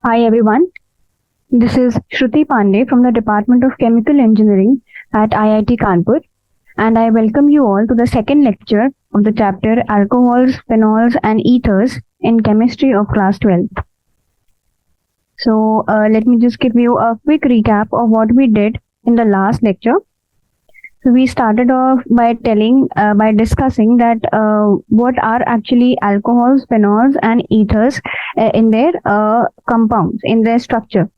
Hi everyone, this is Shruti Pandey from the Department of Chemical Engineering at IIT Kanpur, and I welcome you all to the second lecture of the chapter Alcohols, Phenols and Ethers in Chemistry of Class 12th. So let me just give you a quick recap of what we did in the last lecture. So we started off by discussing that what are actually alcohols, phenols and ethers in their compounds, in their structure.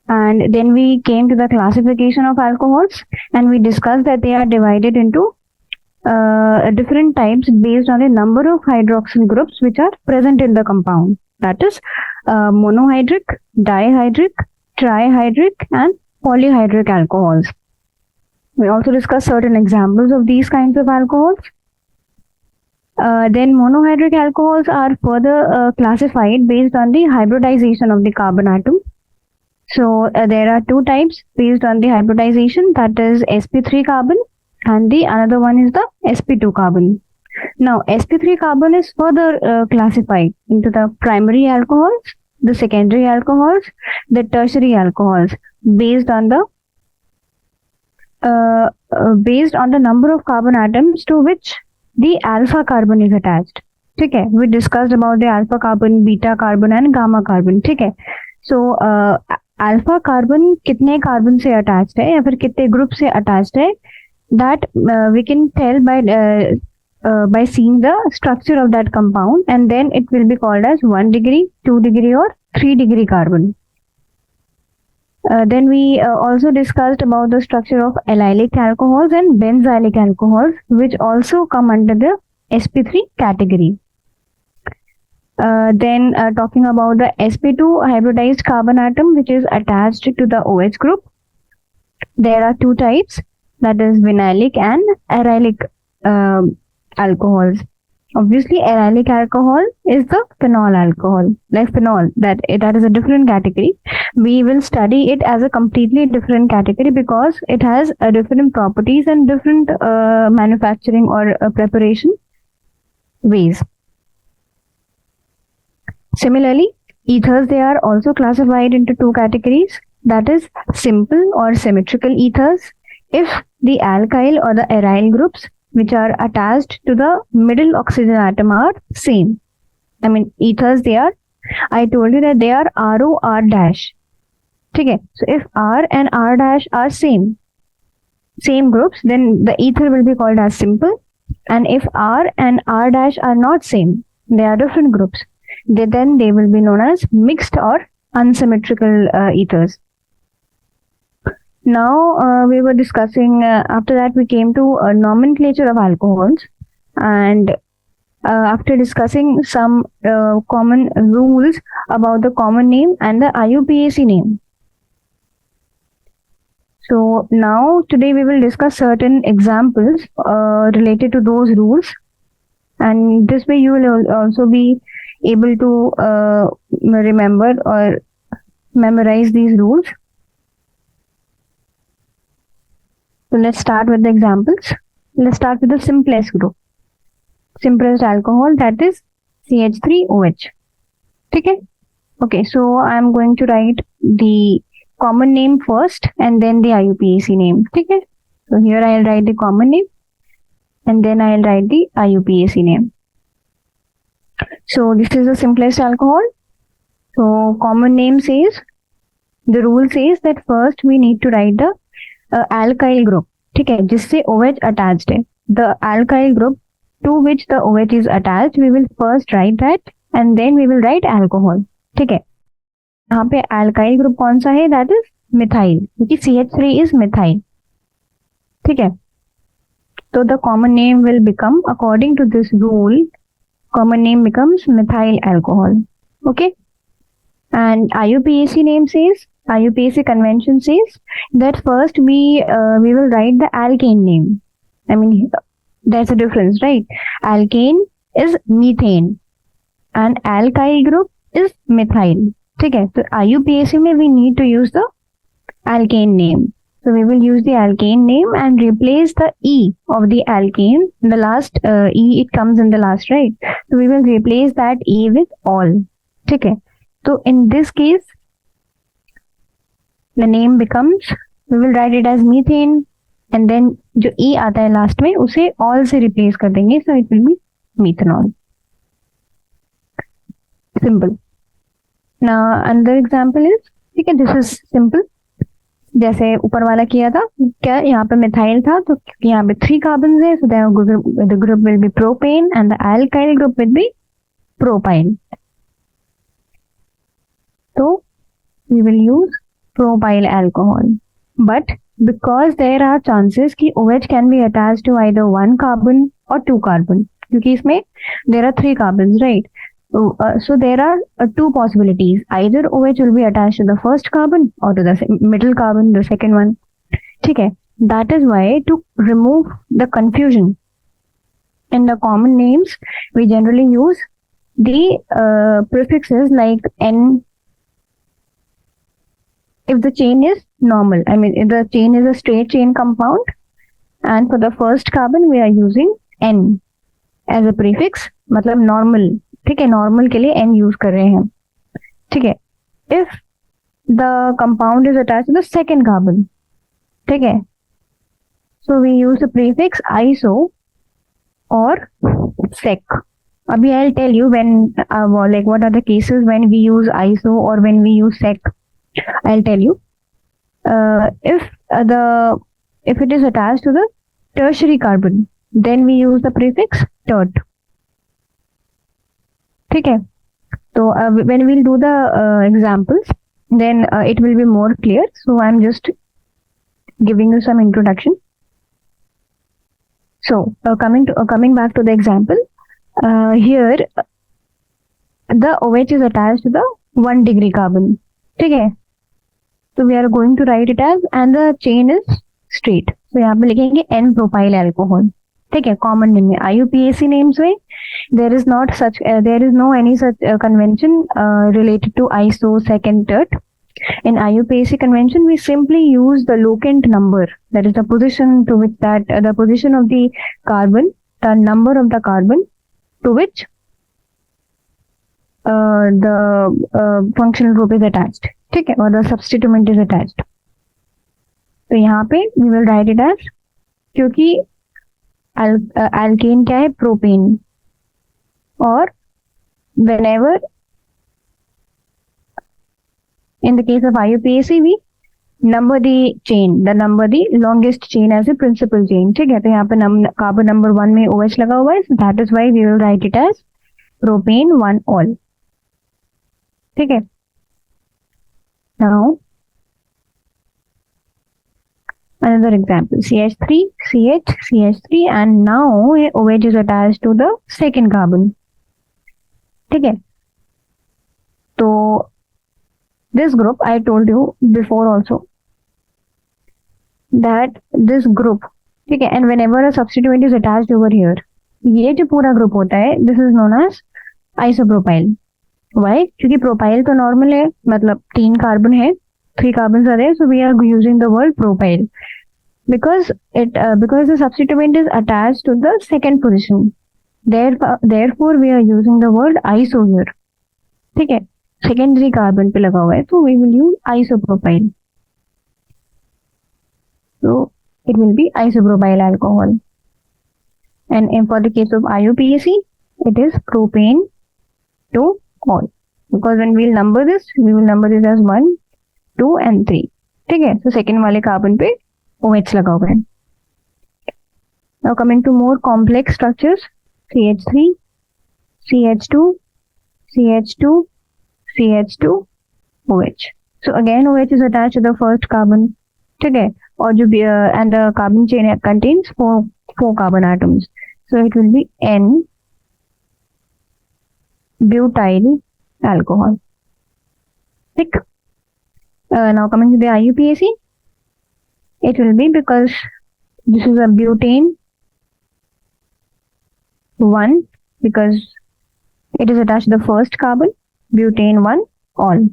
And then we came to the classification of alcohols, and we discussed that they are divided into different types based on the number of hydroxyl groups which are present in the compound. That is monohydric, dihydric, trihydric, and polyhydric alcohols. We also discussed certain examples of these kinds of alcohols. Then monohydric alcohols are further classified based on the hybridization of the carbon atom. So there are two types based on the hybridization, that is sp3 carbon, and the another one is the sp2 carbon. Now sp3 carbon is further classified into the primary alcohols, the secondary alcohols, the tertiary alcohols based on the number of carbon atoms to which the alpha carbon is attached. ठीक है, we discussed about the alpha carbon, beta carbon and gamma carbon. ठीक है, so alpha carbon कितने carbon से attached है या फिर कितने ग्रुप से अटैच्ड है, that we can tell by seeing the structure of that compound, and then it will be called as 1 degree, 2 degree or 3 degree carbon. Then we also discussed about the structure of allylic alcohols and benzylic alcohols, which also come under the sp3 category. Then talking about the sp2 hybridized carbon atom which is attached to the OH group. There are two types, that is vinylic and arylic alcohols. Obviously arylic alcohol is the phenol alcohol, like phenol, that is a different category. We will study it as a completely different category because it has different properties and different manufacturing or preparation ways. Similarly, ethers, they are also classified into two categories, that is simple or symmetrical ethers if the alkyl or the aryl groups which are attached to the middle oxygen atom are same. I mean ethers, I told you that they are RO R dash. Okay, so if R and R dash are same groups, then the ether will be called as simple, and if R and R dash are not same, they are different groups, then they will be known as mixed or unsymmetrical ethers. Now we were discussing, after that we came to nomenclature of alcohols, and after discussing some common rules about the common name and the IUPAC name. So now today we will discuss certain examples related to those rules, and this way you will also be able to remember or memorize these rules. So let's start with the examples. Let's start with the simplest group, simplest alcohol, that is CH3OH. Okay, so I'm going to write the common name first and then the IUPAC name. Okay, so here I'll write the common name and then I'll write the IUPAC name. So this is the simplest alcohol. So common name says, the rule says that first we need to write the alkyl group, ठीक है, जिससे OH attached है. The alkyl group to which the OH is attached, we will first write that and then we will write alcohol. ठीक है, यहाँ पे alkyl group कौन सा है, that is methyl, क्योंकि CH3 is methyl. ठीक है, so the common name will become, according to this rule, common name becomes methyl alcohol. Okay, and IUPAC name says, IUPAC convention says that first we will write the alkane name. I mean, there's a difference, right? Alkane is methane and alkyl group is methyl. Okay, so IUPAC में we need to use the alkane name. So we will use the alkane name and replace the E of the alkane. In the last E, it comes in the last, right? So we will replace that E with all. Okay. तो in this case the name becomes, we will write it as methane and then जो E आता है last में उसे all से replace कर देंगे, so it will be methanol. Simple. Now another example is, ठीक है, this is simple. जैसे ऊपर वाला किया था, क्या यहाँ पे मिथाइल था, तो यहाँ पे 3 कार्बन है, so the group will be propane and the alkyl group will be propyl. So we will use propyl alcohol, but because there are chances कि OH can be attached to either 1 carbon or 2 carbon, क्योंकि इसमें there are 3 carbons, right? So there are 2 possibilities. Either OH will be attached to the first carbon or to the middle carbon, the second one. ठीक है? That is why to remove the confusion in the common names, we generally use the prefixes like N. If the chain is normal, I mean if the chain is a straight chain compound, and for the first carbon we are using N as a prefix, मतलब normal. ठीक है, normal के लिए N use कर रहे हैं. ठीक है, if the compound is attach to the second carbon, ठीक है, so we use the prefix iso और सेक. अभी I will tell you when like what are the cases when we use iso और when we use sec. I will tell you. if it is attached to the tertiary carbon, then we use the prefix tert. ठीक है, तो when we'll do the examples, then it will be more clear. So I'm just giving you some introduction. So coming back to the example, here the OH is attached to the 1 degree carbon. ठीक है, so we are going to write it as, and the chain is straight. So यहाँ पे लिखेंगे N propyl alcohol. ठीक है, common name में IUPAC names में there is no any such convention related to iso, sec and tert. In IUPAC convention we simply use the locant number, that is the position to which the position of the carbon, the number of the carbon to which the functional group is attached. ठीक है, और the substituent is attached. तो यहाँ पे we will write it as, क्योंकि alkane क्या है, propane, और whenever in the case of IUPAC we number the longest chain as a principal chain. ठीक है, तो यहाँ पे कार्बन नंबर 1 में OH लगा हुआ है, so that is why we will write it as propane 1 all. ठीक है, now another example, CH3, CH, CH3, and now OH is attached to the second carbon. ठीक है, तो this group, I told you before also that this group, ठीक है, and whenever a substituent is attached over here, ये जो पूरा group होता है, this is known as isopropyl. Why? क्योंकि प्रोपाइल तो नॉर्मल है, मतलब 3 कार्बन है, 3 carbons are there, so we are using the word propyl because the substituent is attached to the second position. Therefore we are using the word iso here. ठीक है, secondary carbon पे लगा हुआ है, तो we will use isopropyl. So it will be isopropyl alcohol. And for the case of IUPAC, it is propane 2 all, because when we will number this as 1, 2 and 3. ठीक है, तो सेकेंड वाले carbon पे OH लगा हुआ है. Now coming to more complex structures, CH3, CH2, CH2, CH2, OH. So again OH is attached to the first carbon. ठीक है, और जो and the carbon chain contains 4 carbon atoms. So it will be N butyl alcohol. ठीक. Now coming to the IUPAC, it will be, because this is a butane 1, because it is attached to the first carbon, butane 1 all.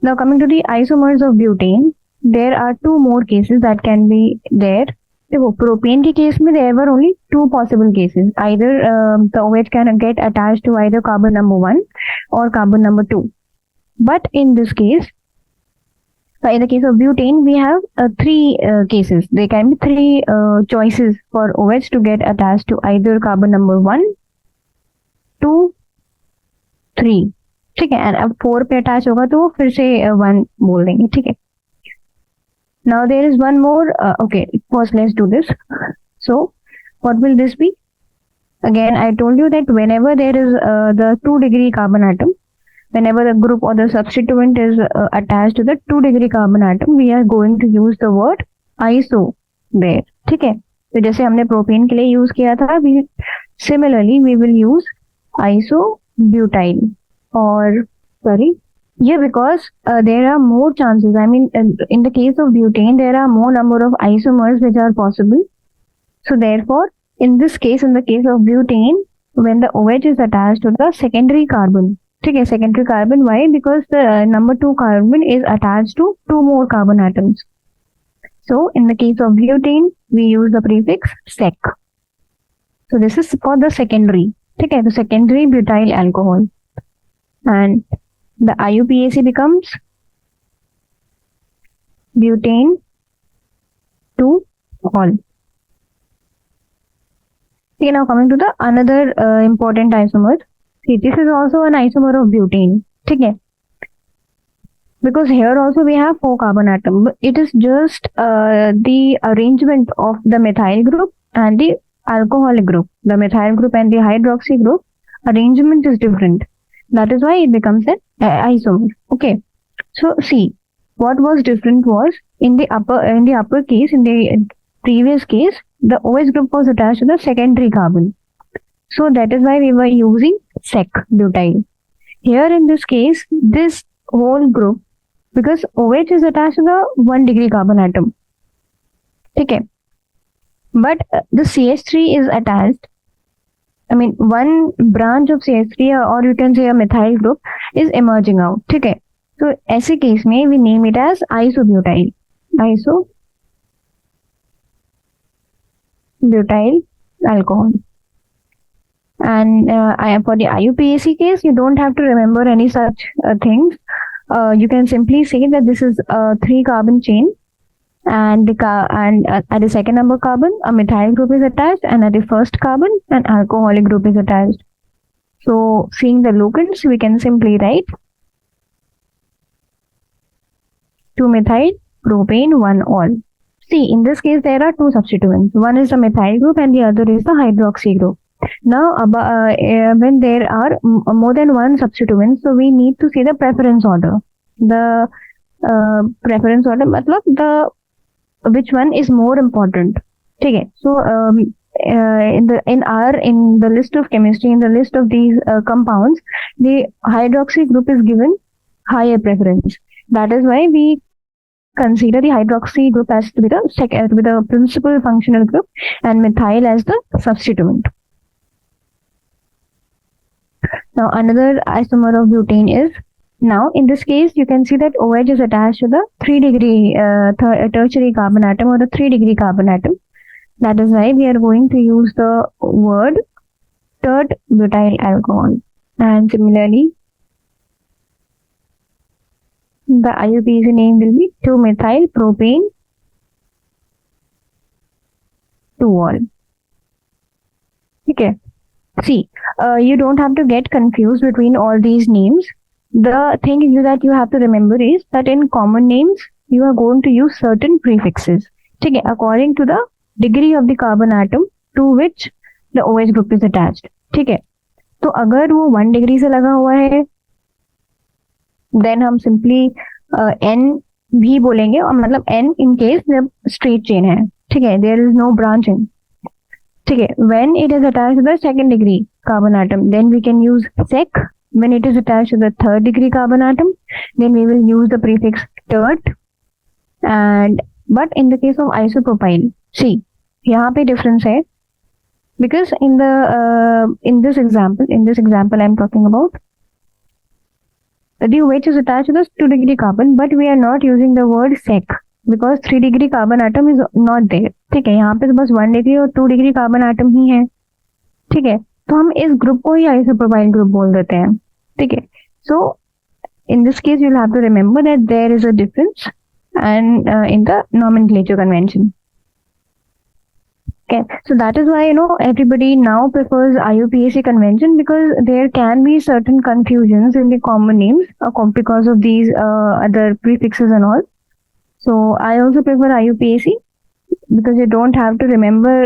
Now coming to the isomers of butane, there are 2 more cases that can be there. देखो propane के case में there were only two possible cases, either the OH can get attached to either carbon number 1 or carbon number 2. But in this case, in the case of butane, we have three cases. There can be three choices for OH to get attached to either carbon number 1, 2, 3. ठीक है, and अब 4 पे attach होगा तो वो फिर से 1 बोल देंगे. ठीक है. Now there is one more. Okay, first let's do this. So what will this be? Again, I told you that whenever there is the 2-degree carbon atom, whenever the group or the substituent is attached to the 2-degree carbon atom, we are going to use the word iso there. ठीक है. तो जैसे हमने propane के लिए use किया था, similarly we will use isobutyl or sorry. Yeah, because there are more chances. I mean, in the case of butane, there are more number of isomers which are possible. So therefore, in this case, in the case of butane, when the OH is attached to the secondary carbon, ठीक है, secondary carbon, why? Because the number 2 carbon is attached to 2 more carbon atoms. So in the case of butane, we use the prefix sec. So this is for the secondary. ठीक है, तो secondary butyl alcohol. And the IUPAC becomes butane 2-ol. Okay, now coming to the another important isomer. See, this is also an isomer of butane. ठीक है, because here also we have 4 carbon atoms. But it is just the arrangement of the methyl group and the alcoholic group. The methyl group and the hydroxy group arrangement is different. That is why it becomes an isomer. Okay, so see, what was different was in the upper case, in the previous case, the OH group was attached to the secondary carbon. So that is why we were using sec butyl. Here in this case, this whole group, because OH is attached to the 1-degree carbon atom. Okay, but the CH3 is attached. I mean, one branch of CH3 or you can say a methyl group is emerging out. ठीक है, तो ऐसे case में we name it as isobutyl. Isobutyl alcohol. And for the IUPAC case, you don't have to remember any such things. You can simply say that this is a 3-carbon chain, and at the second number carbon, a methyl group is attached, and at the first carbon, an alcoholic group is attached. So, seeing the locants, we can simply write 2-methyl propane 1-ol. See, in this case, there are 2 substituents. One is the methyl group, and the other is the hydroxy group. Now, when there are more than one substituent, so we need to see the preference order. The preference order, मतलब the which one is more important. ठीक है, so in the list of chemistry, in the list of these compounds, the hydroxy group is given higher preference. That is why we consider the hydroxy group as to be the principal functional group and methyl as the substituent. Now another isomer of butane is, now in this case you can see that OH is attached to the 3-degree tertiary carbon atom or the 3-degree carbon atom. That is why we are going to use the word tert butyl alcohol. And similarly, the IUPAC name will be 2-methyl propane 2-ol. Okay. See, you don't have to get confused between all these names. The thing is that you have to remember is that in common names, you are going to use certain prefixes. ठीक है, according to the degree of the carbon atom to which the OH group is attached. ठीक है, तो अगर वो 1 degree से लगा हुआ है, then हम simply N भी बोलेंगे, और मतलब N in case जब straight chain है. ठीक है, there is no branching. ठीक है, when it is attached to the 2nd-degree carbon atom, then we can use sec. When it is attached to the 3rd-degree carbon atom, then we will use the prefix tert. And but in the case of isopropyl, see, यहाँ पे difference है, because in this example I'm talking about, the OH is attached to the 2-degree carbon, but we are not using the word sec. Because 3 degree carbon atom is not there. ठीक है, यहाँ पे तो बस 1 degree और 2 degree carbon atom ही है। ठीक है, तो हम इस ग्रुप को ही आइसोप्रोपाइल ग्रुप बोल देते हैं। ठीक है, सो in this case you'll have to remember that there is a difference and in the nomenclature convention. Okay, so that is why everybody now prefers IUPAC convention, because there can be certain confusions in the common names because of these other prefixes and all. So I also prefer IUPAC because you don't have to remember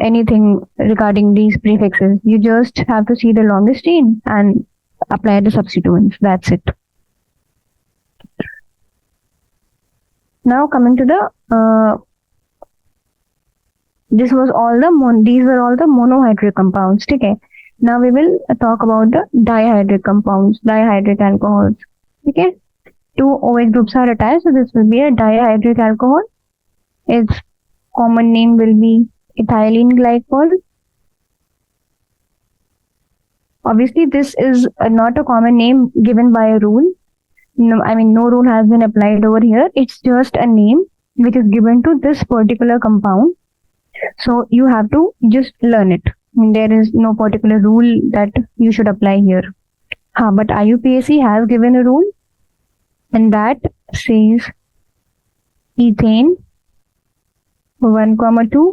anything regarding these prefixes. You just have to see the longest chain and apply the substituents. That's it. Now coming to the these were all the monohydric compounds. Okay, now we will talk about the dihydric compounds, dihydric alcohols. Okay, 2 OH groups are attached, so this will be a dihydric alcohol. Its common name will be ethylene glycol. Obviously this is not a common name given by a rule. No, I mean, no rule has been applied over here. It's just a name which is given to this particular compound. So you have to just learn it. I mean, there is no particular rule that you should apply here. But IUPAC has given a rule, and that says ethane 1,2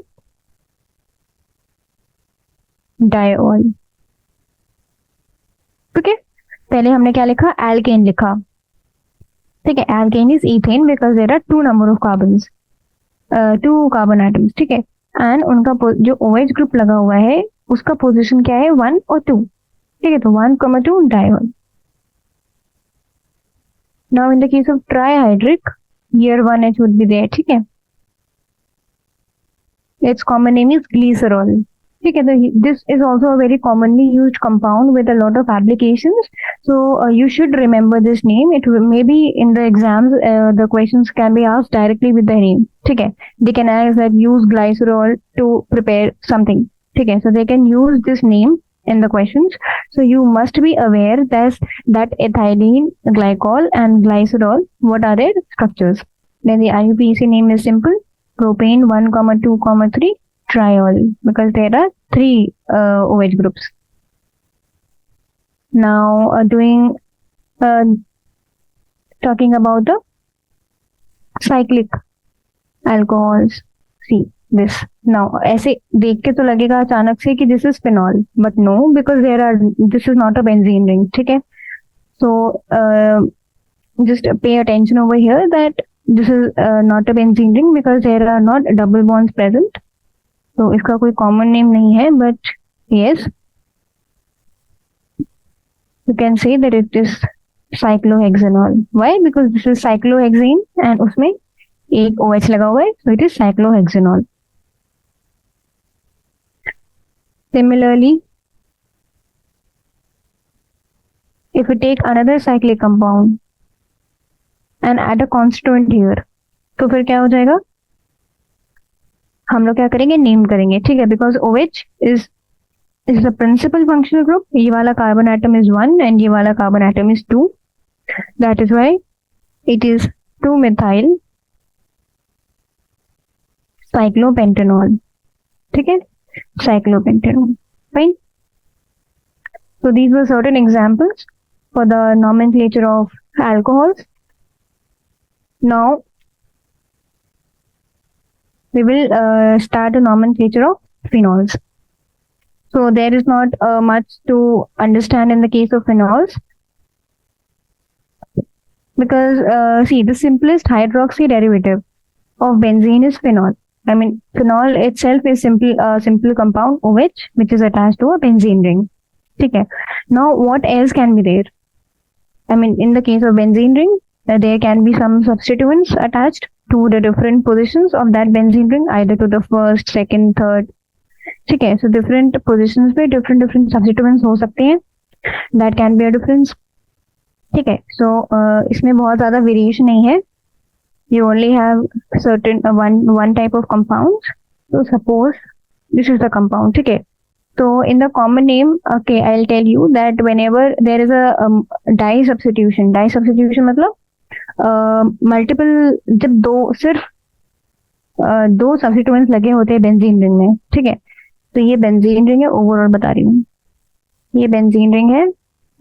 diol. Okay, पहले हमने क्या लिखा, alkene लिखा। ठीक है, alkane is ethane because there are 2 number of carbons, 2 carbon atoms. ठीक है, and उनका जो OH ग्रुप लगा हुआ है उसका पोजीशन क्या है, 1 और 2। ठीक है, तो 1,2 diol. Now in the case of trihydric, here 1H would be there। ठीक है, its common name is glycerol। ठीक है, तो this is also a very commonly used compound with a lot of applications, so you should remember this name. It will, maybe in the exams the questions can be asked directly with the name। ठीक है, they can ask that use glycerol to prepare something। ठीक है, so they can use this name in the questions, so you must be aware that ethylene glycol and glycerol, what are their structures. Then the IUPAC name is simple, propane 1,2,3 triol, because there are 3 OH groups. Now talking about the cyclic alcohols. See this. Now ऐसे देख के तो लगेगा अचानक से कि this is phenol, but no, because this is not a benzene ring। ठीक है, so just pay attention over here that this is not a benzene ring because there are not double bonds present। तो इसका कोई common name नहीं है, but yes you can say that it is cyclohexanol. Why? Because this is cyclohexane and उसमें एक OH लगा हुआ है, so it is cyclohexanol. Similarly if you take another cyclic compound and add a constituent here, तो फिर क्या हो जाएगा, हम लोग क्या करेंगे, नेम करेंगे। ठीक है, because OH is the principal functional group. ये वाला कार्बन एटम इज 1 एंड ये वाला carbon atom is 2। That is why it is 2 methyl cyclopentanol। ठीक है, cyclopentanol। Fine. So these were certain examples for the nomenclature of alcohols. Now we will start a nomenclature of phenols. So there is not much to understand in the case of phenols, because see, the simplest hydroxy derivative of benzene is phenol. I mean, phenol itself is simple compound OH which is attached to a benzene ring. Okay. Now what else can be there? I mean, in the case of benzene ring, there can be some substituents attached to the different positions of that benzene ring, either to the first, second, third। ठीक है, so different positions पे different substituents हो सकते हैं। That can be a difference। ठीक है, so इसमें बहुत ज़्यादा वेरिएशन नहीं है। You only have certain one type of compounds। So suppose this is the compound। ठीक है, so in the common name, okay, I'll tell you that whenever there is a dye substitution मतलब multiple, जब सिर्फ दो substituents लगे होते हैं benzene ring में, ठीक है, तो ये बेंजीन रिंग है, ओवरऑल बता रही हूँ, ये बेंजीन रिंग है,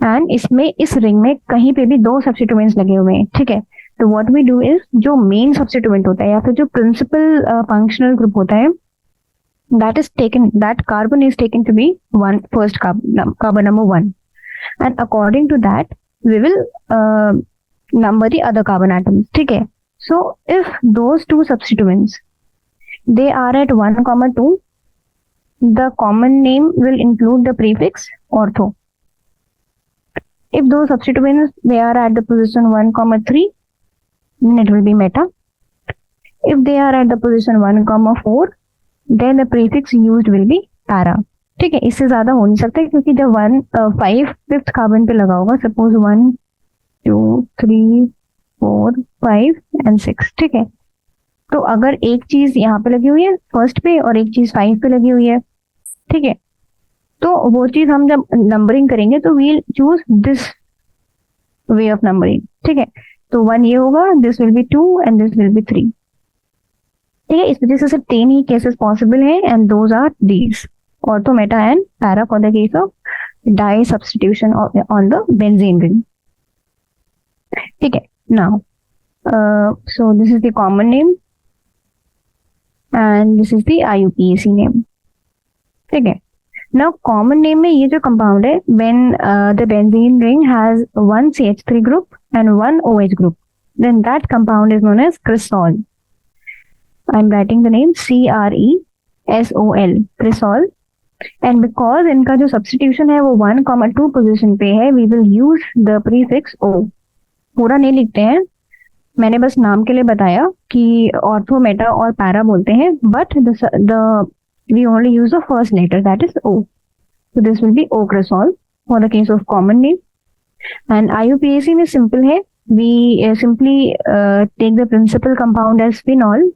एंड इसमें इस रिंग में कहीं पे भी दो सब्स्टिट्यूएंट्स लगे हुए हैं, ठीक है। तो व्हाट वी डू इज, जो मेन सब्स्टिट्यूएंट होता है या फिर जो प्रिंसिपल फंक्शनल ग्रुप होता है, that carbon is taken to be first carbon number 1, and according to that we will number the other carbon atoms, ठीक है। So if those two substituents they are at 1, 2, the common name will include the prefix ortho. If those substituents they are at the position 1, 3, then it will be meta. If they are at the position 1, 4, then the prefix used will be para. ठीक है, इससे ज्यादा हो नहीं सकता क्योंकि जब 5th carbon पे लगा होगा, सपोज 1, 2, 3, 4, 5 एंड 6, ठीक है। तो अगर एक चीज यहाँ पे लगी हुई है फर्स्ट पे और एक चीज 5 पे लगी हुई है, ठीक है, तो वो चीज हम जब नंबरिंग करेंगे तो we'll choose this way of numbering, ठीक है। तो 1 ये होगा, this will be 2 and this will be 3, ठीक है। इस वजह से सिर्फ 3 ही केसेस पॉसिबल है, and those are these, ortho, meta and para for the case of disubstitution on the benzene ring, ठीक है। Now so this is the common name and this is the IUPAC name, ठीक है। Now common name में ये जो compound है, when the benzene ring has one CH3 group and one OH group, then that compound is known as cresol. I'm writing the name CRESOL, cresol, and because इनका जो substitution है वो 1, 2 position पे है, we will use the prefix O. पूरा नहीं लिखते हैं, मैंने बस नाम के लिए बताया कि ऑर्थो, मेटा और पैरा बोलते हैं, but we only use the first letter, that is O. So this will be O cresol for the case of common name. And IUPAC में simple है, we simply take the principal compound as phenol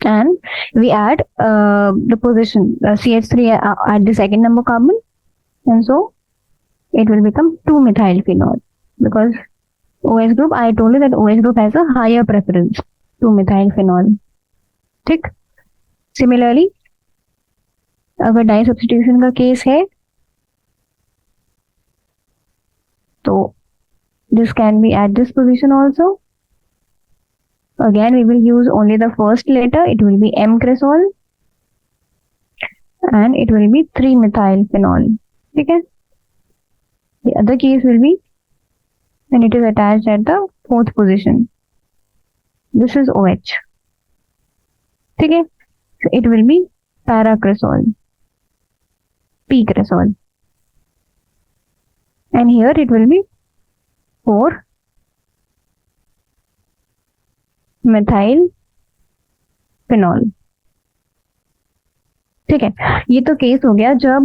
and we add the position CH3 at the second number carbon, and so it will become 2-methyl phenol because OH group, I told you that OH group has a higher preference to methyl phenol, ठीक। Similarly अगर die substitution का case है तो this can be at this position also. Again we will use only the first letter, it will be M cresol and it will be 3-methyl phenol, ठीक है। The other case will be when it is attached at the 4th position, this is OH, ठीक है। So it will be paracresol, P cresol, and here it will be 4-methyl phenol, ठीक है। ये तो case हो गया जब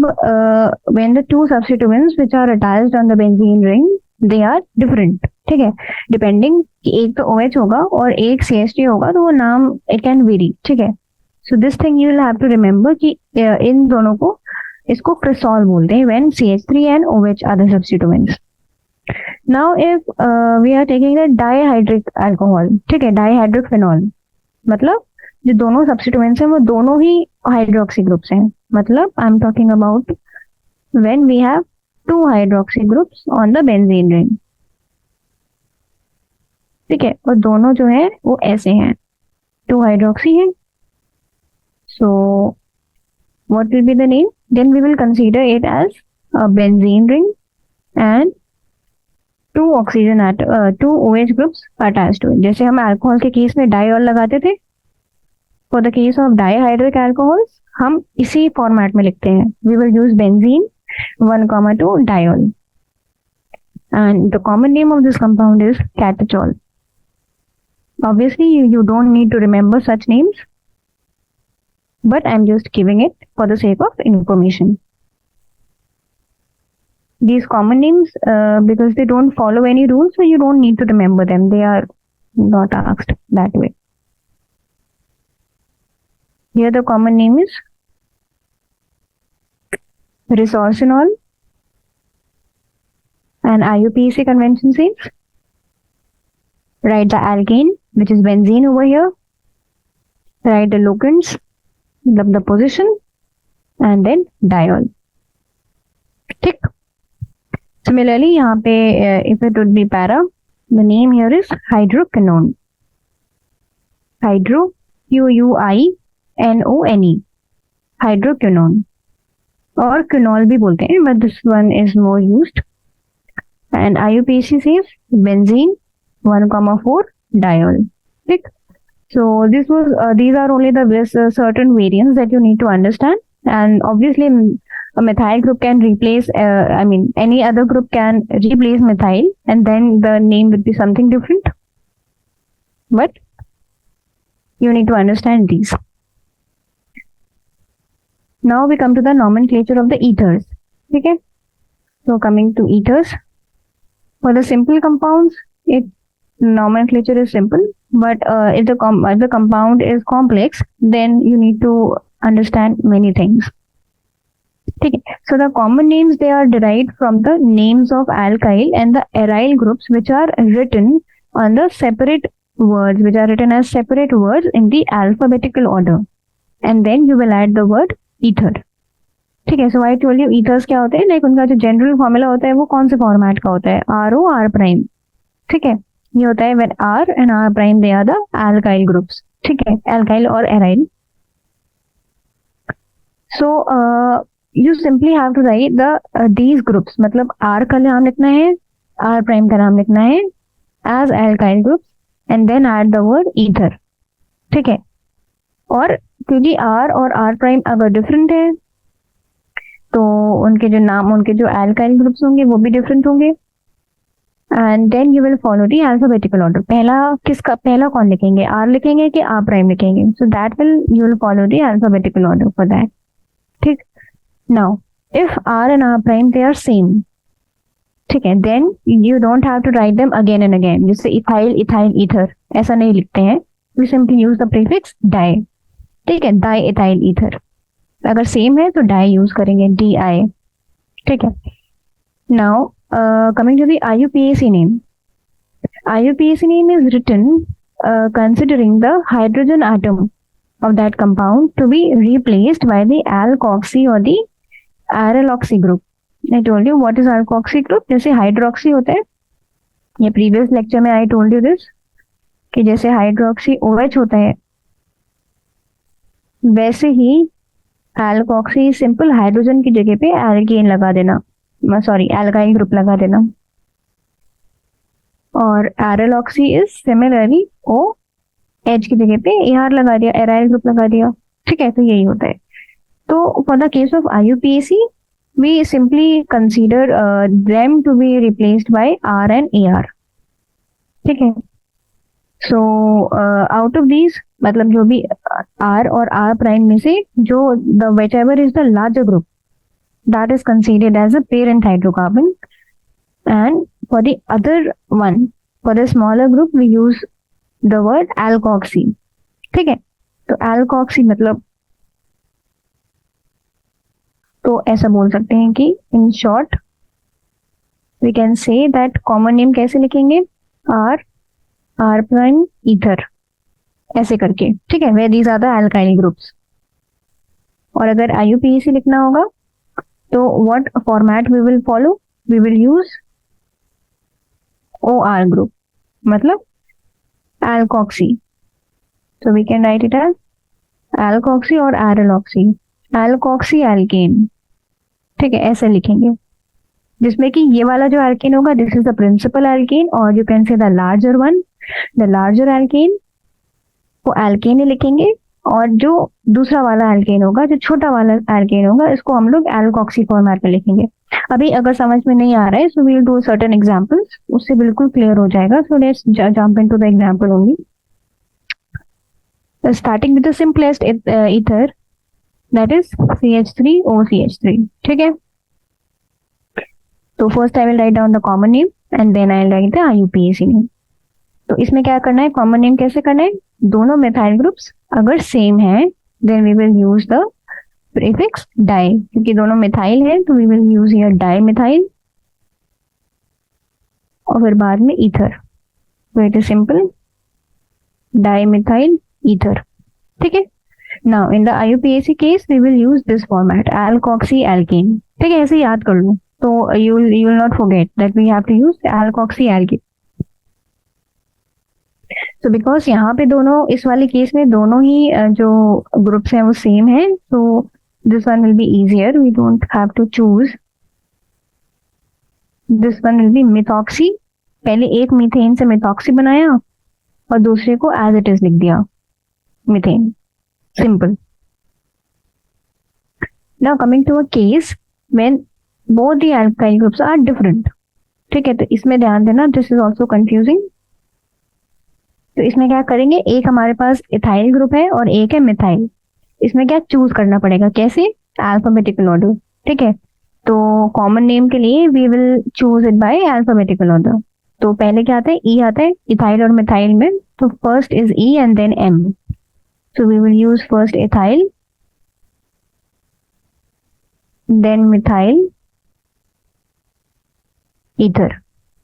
when the two substituents which are attached on the benzene ring they are different, ठीक है। डिपेंडिंग कि एक तो OH होगा और एक CH3 होगा तो वो नाम it can vary, ठीक है। So this thing you will have to remember कि इन दोनों को इसको क्रेसॉल बोलते हैं when CH3 and OH are the substituents. Now if we are taking the dihydric alcohol, ठीक है, dihydric phenol, मतलब जो दोनों सब्स्टिट्यूएंट्स हैं वो दोनों ही हाइड्रोक्सी ग्रुप्स हैं, मतलब I am talking about when we have 2 hydroxy groups on the benzene ring, ठीक है, और दोनों जो है वो ऐसे हैं, 2 हाइड्रोक्सी हैं। So what will be the name, then we will consider it as a benzene ring and 2 oxygen two OH groups attached to it. जैसे हम अल्कोहल के केस में डाई ऑल लगाते थे, for the case of dihydric alcohols हम इसी format में लिखते हैं, we will use benzene 1, 2 diol and the common name of this compound is catechol. Obviously you don't need to remember such names, but I'm just giving it for the sake of information. These common names because they don't follow any rules, so you don't need to remember them, they are not asked that way. Here the common name is resorcinol and IUPAC convention says write the alkane, which is benzene over here, write the locants, the position, and then diol. ठीक. Similarly, यहाँ पे if it would be para, the name here is hydroquinone. Hydro, Q-U-I-N-O-N-E, hydroquinone, और quinol भी बोलते हैं, but this one is more used. And IUPAC says benzene 1,4 diol. ठीक. So these are only the certain variants that you need to understand, and obviously a methyl group can replace, any other group can replace methyl, and then the name would be something different. But you need to understand these. Now we come to the nomenclature of the ethers. Okay. So coming to ethers, for the simple compounds, nomenclature is simple, but if the compound is complex, then you need to understand many things. Okay. So the common names, they are derived from the names of alkyl and the aryl groups, which are written on the separate words, which are written as separate words in the alphabetical order, and then you will add the word ether. ठीक है. So I told you ethers क्या होते हैं, like उनका जो general formula होता है वो कौन से फॉर्मेट का होता है, RO R प्राइम. ठीक है. ये होता है when R and R prime they are the alkyl groups. ठीक है, alkyl और aryl. So you simply have to write these groups, मतलब R का नाम लिखना है, R prime का नाम लिखना है as alkyl groups, and then add the word ether. ठीक है. और क्योंकि R और R prime अगर डिफरेंट है तो उनके जो नाम, उनके जो alkyl groups होंगे वो भी डिफरेंट होंगे. And then you will follow the alphabetical order. पहला कौन लिखेंगे, R लिखेंगे कि R prime लिखेंगे? So that you will follow the alphabetical order for that. ठीक. Now if R and R prime they are same, ठीक है, then you don't have to write them again and again. जैसे ethyl, ethyl, ether ऐसा नहीं लिखते हैं. We simply use the prefix di. ठीक है, diethyl ether. अगर सेम है तो di यूज करेंगे, di. ठीक है. Now coming to the IUPAC name. IUPAC name is written considering the hydrogen atom of that compound to be replaced by the alkoxy or the aryloxy group. I told you what is alkoxy group. जैसे hydroxy होता है, ये previous lecture में I told you this, कि जैसे hydroxy OH होता है वैसे ही एल्कोक्सी सिंपल हाइड्रोजन की जगह पे एल्केन लगा देना, एल्काइल ग्रुप लगा देना. और एरलॉक्सी इज सिमिलरली OH की जगह पे AR लगा दिया, एराइल ग्रुप लगा दिया. ठीक है, तो यही होता है. तो for the case of IUPAC we simply consider them to be replaced by R and AR. ठीक है. सो आउट ऑफ दीज, मतलब जो भी R और R प्राइम में से जो the whichever is the larger group, that is considered as a parent hydrocarbon, and for the other one, for the smaller group we use the word alkoxy. ठीक है. तो alkoxy मतलब, तो ऐसा बोल सकते हैं कि in short we can say that common name कैसे लिखेंगे, R prime ether ऐसे करके. ठीक है, where these are the alkyl groups. और अगर IUPAC लिखना होगा तो what format we will follow? We will use OR group, मतलब alkoxy. So we can write it as alkoxy or aryloxy, alkoxy alkane. ठीक है, ऐसे लिखेंगे, जिसमें कि ये वाला जो alkane होगा this is the principal alkane, or you can say the larger one, the larger alkane को alkane ही लिखेंगे, और जो दूसरा वाला एल्केन होगा, जो छोटा वाला एल्केन होगा, इसको हम लोग एल्कोक्सी फॉर्मेट में लिखेंगे. अभी अगर समझ में नहीं आ रहा है, so we will do certain examples, उससे बिल्कुल क्लियर हो जाएगा. So let's jump into the example only. Starting with the simplest ether, that is CH3OCH3. ठीक है. तो first I will write down the common name and then I will write the IUPAC name. तो इसमें क्या करना है, common name कैसे करना है, दोनों मेथाइल ग्रुप्स अगर सेम है then we will use the prefix di, क्योंकि दोनों मिथाइल है तो we will use here dimethyl, और फिर बाद में ether. So it is simple dimethyl ether. ठीक है. Now in the IUPAC case we will use this format, alkoxyalkane. ठीक है, ऐसे याद कर लो. तो you will not forget that we have to use alkoxyalkane. So because यहाँ पे दोनों, इस वाले केस में दोनों ही जो ग्रुप्स हैं वो सेम है, so this one will be easier. We don't have to choose. This one will be methoxy. पहले एक मीथेन से methoxy बनाया और दूसरे को as it is लिख दिया, methane. Simple. Now coming to a case when both the alkyl groups are different. ठीक है, तो इसमें ध्यान देना, this is also confusing. तो इसमें क्या करेंगे, एक हमारे पास इथाइल ग्रुप है और एक है मिथाइल. इसमें क्या चूज करना पड़ेगा, कैसे, अल्फाबेटिकल ऑर्डर. ठीक है, तो कॉमन नेम के लिए we will choose it by alphabetical order. तो पहले क्या आता है, ई आता है इथाइल और मिथाइल में, तो first is E and then M. So we will use first ethyl then methyl ether.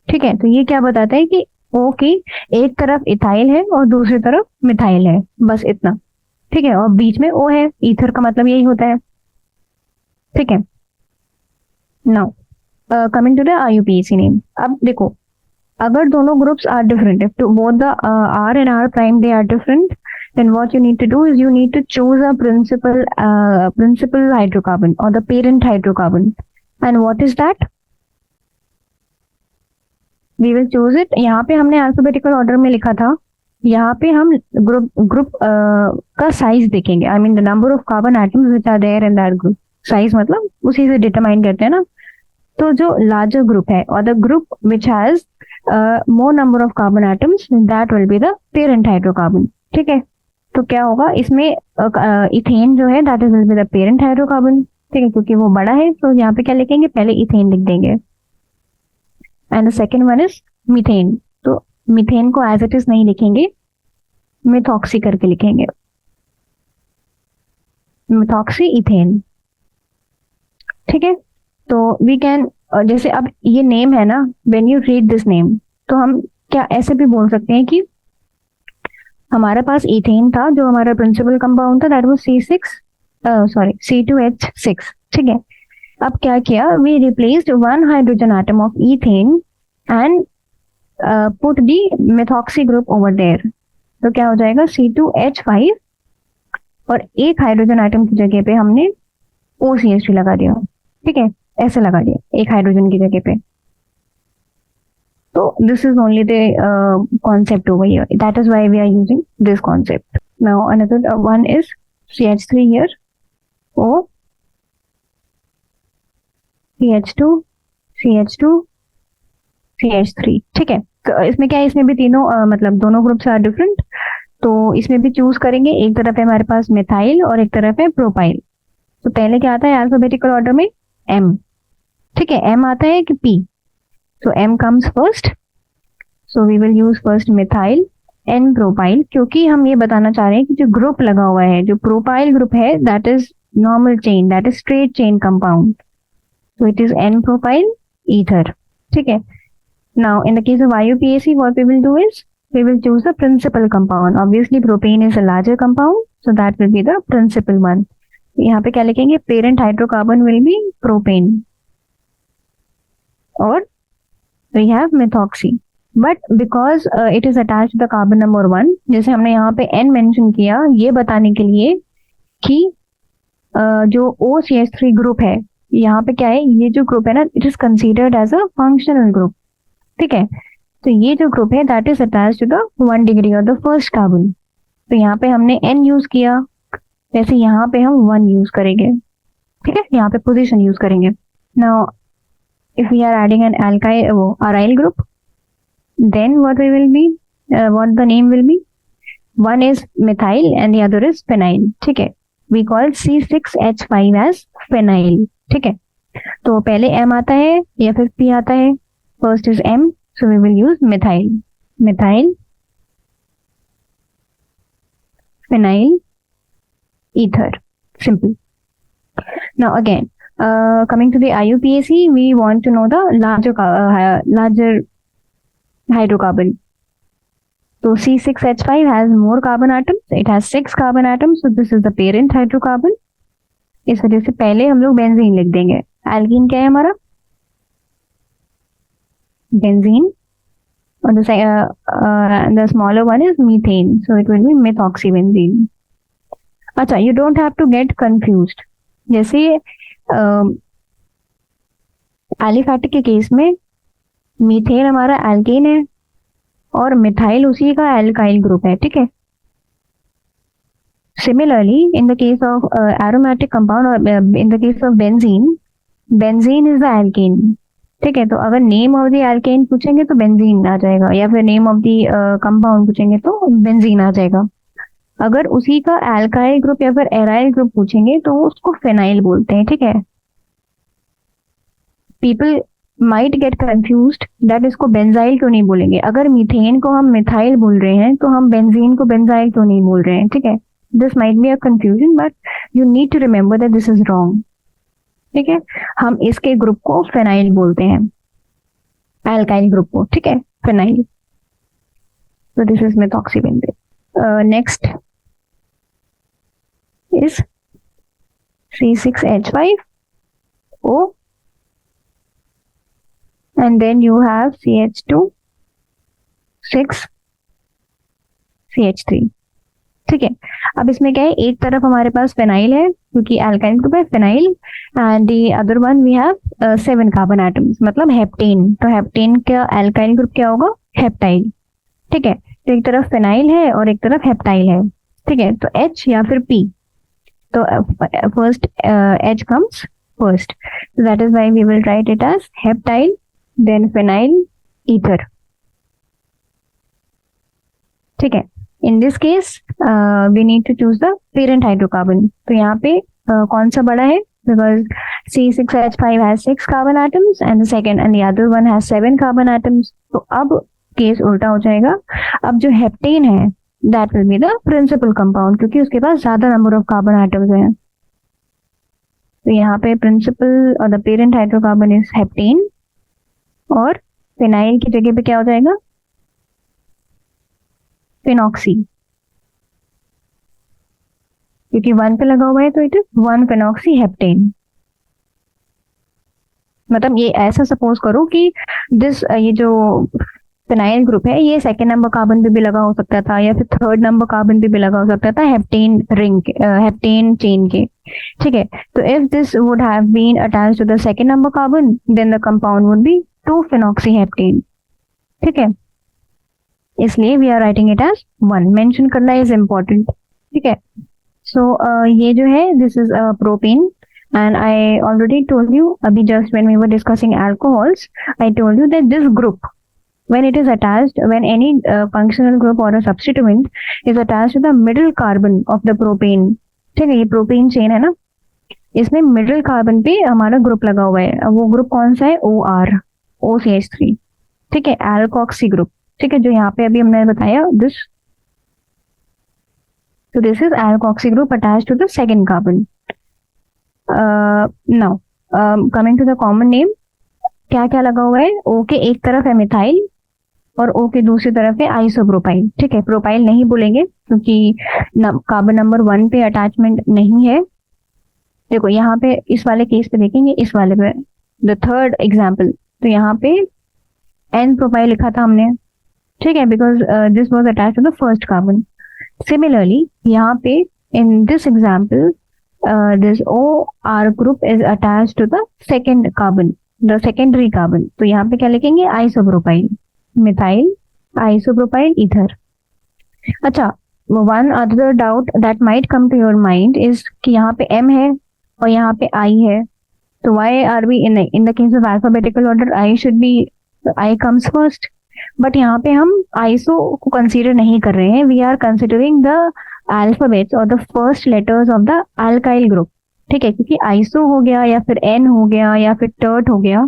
ठीक है, तो ये क्या बताता है कि ओ की एक तरफ इथाइल है और दूसरी तरफ मिथाइल है, बस इतना. ठीक है, और बीच में ओ है, ईथर का मतलब यही होता है. ठीक है. Now coming to the IUPAC name. अब देखो, अगर दोनों groups are different, if to both the R and R prime they are different, then what you need to do is you need to choose a principal hydrocarbon or the parent hydrocarbon. And what is that? We will choose it. यहाँ पे हमने alphabetical order में लिखा था, यहाँ पे हम group का साइज देखेंगे. I mean the number of carbon atoms which are there in that group. Size मतलब उसी से डिटरमाइन करते हैं ना. तो जो लार्जर ग्रुप है और the group which has more number of carbon atoms, that will be the parent hydrocarbon. ठीक है, तो क्या होगा इसमें, इथेन जो है that is will be the parent hydrocarbon. ठीक है, क्योंकि वो बड़ा है, तो यहाँ पे क्या लिखेंगे, पहले इथेन लिख देंगे. And the second one is methane. तो मीथेन को एज इट इज नहीं लिखेंगे, मिथॉक्सी करके लिखेंगे, मिथॉक्सी इथेन. ठीक है, तो वी कैन, जैसे अब ये नेम है ना, when you read this name, तो हम क्या ऐसे भी बोल सकते हैं कि हमारे पास इथेन था, जो हमारा प्रिंसिपल कंपाउंड था, दैट वाज C2H6. ठीक है, अब क्या किया, we replaced one hydrogen atom of ethane and put the methoxy group over there. तो क्या हो जाएगा, C2H5, और एक हाइड्रोजन एटम की जगह पे हमने OCH2 लगा दिया. ठीक है, ऐसे लगा दिया एक हाइड्रोजन की जगह पे. तो this is only the concept over here. That is why we are using this concept. Now another one is CH3 here. O CH2 CH2 CH3. ठीक है, तो इसमें क्या है, इसमें भी तीनों मतलब दोनों ग्रुप्स आर डिफरेंट. तो इसमें भी चूज करेंगे, एक तरफ है हमारे पास मिथाइल और एक तरफ है प्रोपाइल. तो पहले क्या आता है अल्फाबेटिकल ऑर्डर में, M. ठीक है, M आता है कि P. So M comes first. So we will use first methyl and propyl, क्योंकि हम ये बताना चाह रहे हैं कि जो ग्रुप लगा हुआ है, जो प्रोपाइल ग्रुप है, that is normal chain, that is straight chain compound. So it is N-propyl ether. ठीक है. Now in the case of IUPAC, what we will do is we will choose the principal compound. Obviously propane is a larger compound, so that will be the principal one. यहाँ पे क्या लिखेंगे, parent hydrocarbon will be propane. और we have methoxy, but because it is attached to the carbon number 1, जैसे हमने यहाँ पे N mention किया ये बताने के लिए कि जो OCH3 ग्रुप है, यहाँ पे क्या है, ये जो ग्रुप है ना, it is considered as a functional group. ठीक है, तो ये जो ग्रुप है that is attached to the 1 degree of the first carbon. तो यहाँ पे हमने N यूज किया, वैसे यहाँ पे हम 1 यूज करेंगे. ठीक है, यहाँ पे पोजीशन यूज करेंगे. Now if we are adding an aryl group, then what the name will be, one is methyl and the other is phenyl. ठीक है, we call C6H5 as phenyl. ठीक है, तो पहले M आता है या फिर P आता है, first is M, so we will use methyl phenyl ether. Simple. Now again, coming to the IUPAC, we want to know the larger hydrocarbon. तो C6H5 has more carbon atoms. It has 6 carbon atoms. So this is the parent hydrocarbon. इस वजह से पहले हम लोग benzene लिख देंगे. Alkene क्या है हमारा? बेंजीन. और the smaller one is methane. So it will be methoxybenzene. अच्छा, you don't have to get confused. जैसे एलिफैटिक के केस में मीथेन हमारा एल्केन है और मिथाइल उसी का एल्काइल ग्रुप है, ठीक है. Similarly in the case of aromatic compound और in the case of benzene, benzene is the alkane, ठीक है. तो अगर नेम ऑफ द एल्केन पूछेंगे तो बेंजीन आ जाएगा, या फिर नेम ऑफ द कंपाउंड पूछेंगे तो बेंजीन आ जाएगा. अगर उसी का एल्काइल ग्रुप या फिर एराइल ग्रुप पूछेंगे तो उसको फेनाइल बोलते हैं, ठीक है. People might get confused that इसको बेंजाइल क्यों नहीं बोलेंगे. अगर मीथेन को हम मिथाइल बोल रहे हैं तो हम बेंजीन को बेंजाइल क्यों नहीं बोल रहे हैं, ठीक है. This might be a confusion but you need to remember that this is wrong, ठीक है. हम इसके ग्रुप को फेनाइल बोलते हैं, एल्काइल ग्रुप को, ठीक है, phenyl. So this is methoxybenzene. Next is C6H5O, and then you have CH2 6CH3, ठीक है. अब इसमें क्या है, एक तरफ हमारे पास फेनाइल है क्योंकि एल्काइल ग्रुप है, phenyl, and the other one we have 7 carbon atoms, मतलब हेप्टेन. तो हेप्टेन का एल्काइल ग्रुप क्या होगा, हेप्टाइल, ठीक है. तो एक तरफ फेनाइल है और एक तरफ हेप्टाइल है, ठीक है. तो H या फिर P, तो first H comes first, that is why we will write it as heptyl then phenyl ether, ठीक है. In this case we need to choose the parent hydrocarbon. तो यहाँ पे कौन सा बड़ा है, because C6H5 has 6 carbon atoms and the second and the other one has 7 carbon atoms. तो अब केस उल्टा हो जाएगा. अब जो हेप्टेन है that will be the principal compound, क्योंकि उसके पास ज्यादा नंबर ऑफ कार्बन एटम्स हैं. तो यहाँ पे प्रिंसिपल और the parent hydrocarbon is heptane, और फिनाइल की जगह पे क्या हो जाएगा, फिनॉक्सी, क्योंकि 1 पे लगा हुआ है तो इट इज 1 फिनॉक्सी हेप्टेन. मतलब ये ऐसा सपोज करो कि ये जो फिनाइल ग्रुप है ये सेकेंड नंबर कार्बन पे भी लगा हो सकता था, या फिर थर्ड नंबर कार्बन पे भी लगा हो सकता था हेप्टेन रिंग, हेप्टेन चेन के, ठीक है. तो if this would have been attached to the second number carbon then the compound would be 2-phenoxyheptane, ठीक है. इसलिए we are writing it as 1. Mention करना इज इम्पोर्टेंट, ठीक है. सो ये जो है this is propane, and I already told you अभी just when we were discussing alcohols, I told you that this group, when it is attached, when any functional group or a substituent is attached to the middle carbon of the propane, ठीक है, ये propane chain है ना, इसमें middle carbon पे हमारा group लगा हुआ है. वो ग्रुप कौन सा है, OR, OCH3, ठीक है, एल्कोक्सी ग्रुप, ठीक है, जो यहाँ पे अभी हमने बताया this. So this is alkoxy group attached to the second carbon. Now coming to the common name, क्या क्या लगा हुआ है. O के एक तरफ है मिथाइल और O के दूसरी तरफ है आइसोप्रोपाइल, ठीक है. प्रोपाइल नहीं बोलेंगे क्योंकि कार्बन नंबर 1 पे अटैचमेंट नहीं है. देखो यहाँ पे इस वाले केस पे देखेंगे, इस वाले पे द थर्ड एग्जाम्पल, तो यहाँ पे N प्रोपाइल लिखा था हमने, ठीक है, because this was attached to the first carbon. Similarly यहाँ पे in this example this OR group is attached to the second carbon, the secondary carbon. तो यहाँ पे क्या लिखेंगे, आइसोप्रोपाइल, मिथाइल आइसोप्रोपाइल ईथर. अच्छा, one other doubt that might come to your mind is कि यहाँ पे M है और यहाँ पे I है. तो why are we in the case of alphabetical order I should be, I comes first, but यहाँ पे हम आइसो को कंसीडर नहीं कर रहे हैं. We are considering the alphabets और the first letters of the alkyl group, ठीक है, क्योंकि आइसो हो गया या फिर N हो गया या फिर टर्ट हो गया,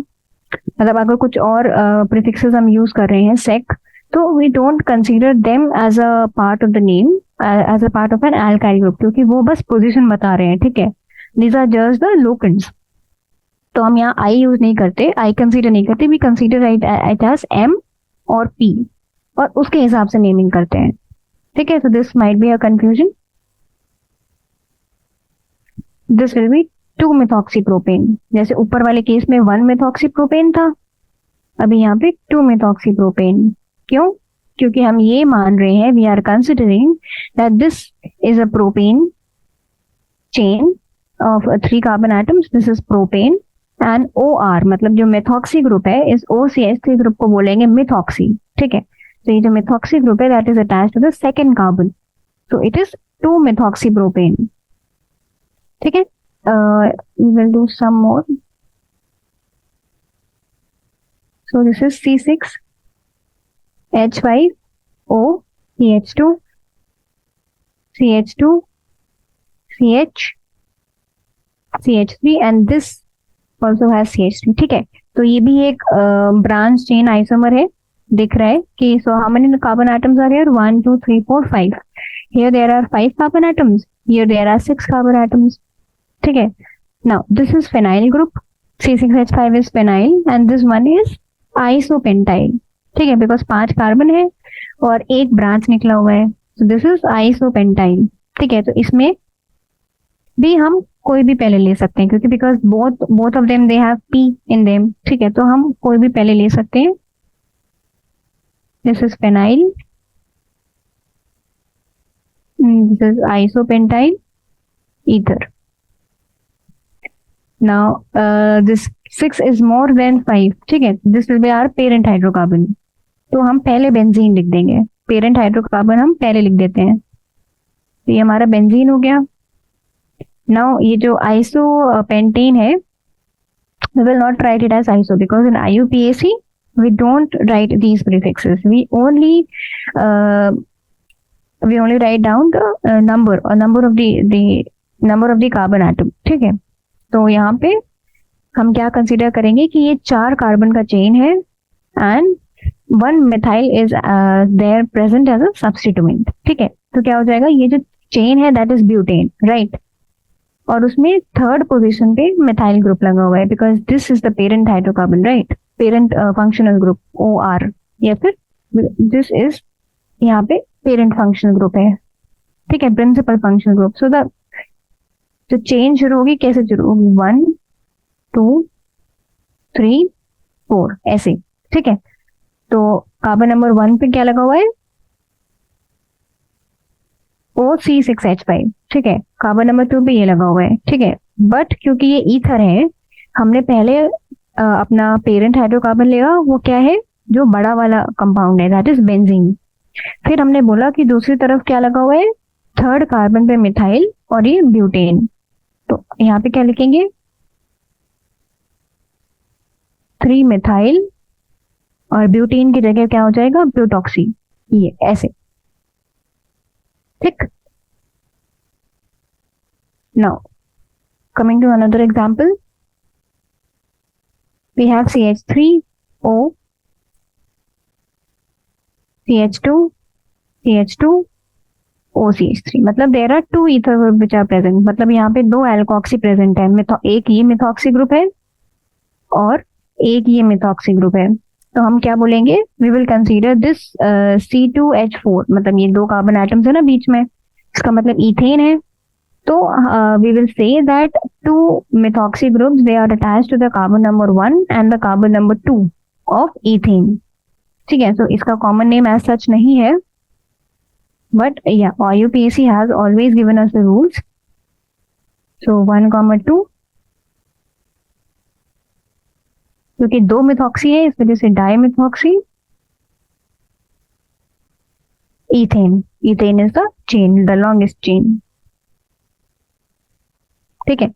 मतलब अगर कुछ और प्रीफिक्सेस हम यूज कर रहे हैं, सेक, तो we don't consider them as a part of the name, as a part of an alkyl group, क्योंकि वो बस पोजीशन बता रहे हैं, ठीक है. These are just the locants. तो हम यहाँ I यूज नहीं करते, I कंसीडर नहीं करते, we consider it as M और P. और उसके हिसाब से नेमिंग करते हैं, ठीक है। तो this might be a confusion, this will be 2 मिथॉक्सीप्रोपेन। जैसे ऊपर वाले केस में 1 मिथॉक्सीप्रोपेन था, अभी यहाँ पे 2 मिथॉक्सीप्रोपेन। क्यों? क्योंकि हम ये मान रहे हैं, we are considering that this is a propane chain of 3 carbon atoms, this is propane and OR, मतलब जो मेथॉक्सी ग्रुप है इस OCH3 ग्रुप को बोलेंगे मिथॉक्सी, ठीक है। तो ये जो मिथॉक्सी ग्रुप है that is attached to the second carbon, so it is 2 methoxypropane, ठीक है। We will do some more. So this is C6H5O CH2 CH2 CH CH3 and this also has CH3, ठीक है। तो ये भी एक branch chain isomer है, दिख रहा है कि so how many carbon atoms are here? 1 2 3 4 5. Here there are 5 carbon atoms, here there are 6 carbon atoms, ठीक है। Now this is phenyl group, C6H5 is phenyl and this one is isopentyl, ठीक है, because 5 carbon है और एक branch निकला हुआ है, so this is isopentyl, ठीक है। तो इसमें भी हम कोई भी पहले ले सकते हैं क्योंकि because both of them they have P in them, ठीक है। तो हम कोई भी पहले ले सकते हैं। This is phenyl, this is isopentyl ether. Now this 6 is more than 5, ठीक है। This will be our parent hydrocarbon, तो हम पहले बेंजीन लिख देंगे, पेरेंट हाइड्रोकार्बन हम पहले लिख देते हैं, तो ये हमारा बेंजीन हो गया। नाउ ये जो आइसोपेंटेन है, we will not write it as iso because in IUPAC we don't write these prefixes, we only write down the number or number of the carbon atom, ठीक है। तो यहाँ पे हम क्या कंसीडर करेंगे कि ये 4 कार्बन का चेन है and 1 methyl is there present as a substituent, ठीक है। तो क्या हो जाएगा, ये जो चेन है दैट इज ब्यूटेन, राइट, और उसमें थर्ड पोजीशन पे मिथाइल ग्रुप लगा हुआ है because this is the parent hydrocarbon, right, parent functional group OR, या फिर दिस इज यहाँ पे पेरेंट फंक्शनल ग्रुप है, ठीक है, principal functional group. So the जो चेन शुरू होगी कैसे शुरू होगी, 1 2 3 4 ऐसे, ठीक है। तो कार्बन नंबर 1 पे क्या लगा हुआ है, OC6H5, ठीक है। कार्बन नंबर 2 पे ये लगा हुआ है, ठीक है। बट क्योंकि ये ईथर है, हमने पहले अपना पेरेंट हाइड्रोकार्बन लिया, वो क्या है, जो बड़ा वाला कंपाउंड है दैट इज बेंजीन। फिर हमने बोला कि दूसरी तरफ क्या लगा हुआ है, थर्ड कार्बन पे मिथाइल और ये ब्यूटेन, तो यहाँ पे क्या लिखेंगे, 3 मिथाइल और ब्यूटेन की जगह क्या हो जाएगा, ब्यूटॉक्सी, ये ऐसे, ठीक। Now coming to another example, we have CH3O CH2 CH2 OCH3, मतलब there are 2 ether group which are present, मतलब यहाँ पे 2 alkoxy present है, एक ये मिथॉक्सी ग्रुप है और एक ये मिथॉक्सी ग्रुप है। तो हम क्या बोलेंगे, we will consider this C2H4, मतलब ये 2 कार्बन एटम्स है ना बीच में, इसका मतलब इथेन है। तो we will say that 2 methoxy groups they are attached to the carbon number 1 and the carbon number 2 of ethane, ठीक है। तो इसका common name as such नहीं है, but yeah, IUPAC has always given us the rules. So 1, 2, क्योंकि 2 methoxy है इस वजह से डाइमिथॉक्सी ethane, ethane is the chain, the longest chain, ठीक है।